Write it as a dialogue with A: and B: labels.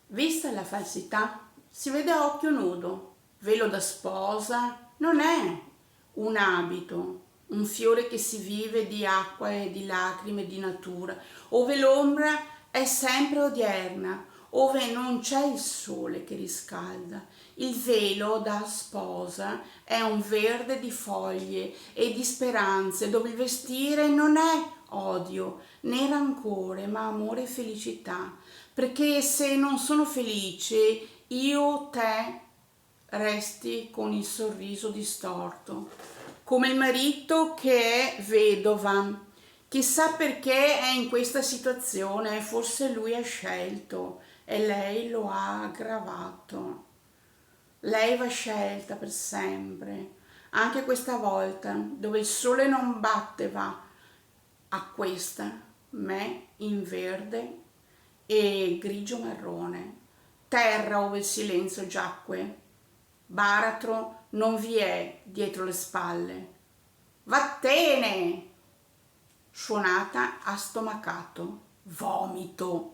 A: Vista la falsità, si vede a occhio nudo. Velo da sposa non è un abito, un fiore che si vive di acqua e di lacrime e di natura, ove l'ombra è sempre odierna, ove non c'è il sole che riscalda. Il velo da sposa è un verde di foglie e di speranze, dove il vestire non è odio né rancore, ma amore e felicità. Perché se non sono felice, io te resti con il sorriso distorto, come il marito che è vedova. Chissà perché è in questa situazione, forse lui ha scelto e lei lo ha aggravato. Lei va scelta per sempre, anche questa volta, dove il sole non batteva a questa, me in verde e grigio marrone, terra ove il silenzio giacque, baratro non vi è dietro le spalle. Vattene! Suonata a stomacato, vomito.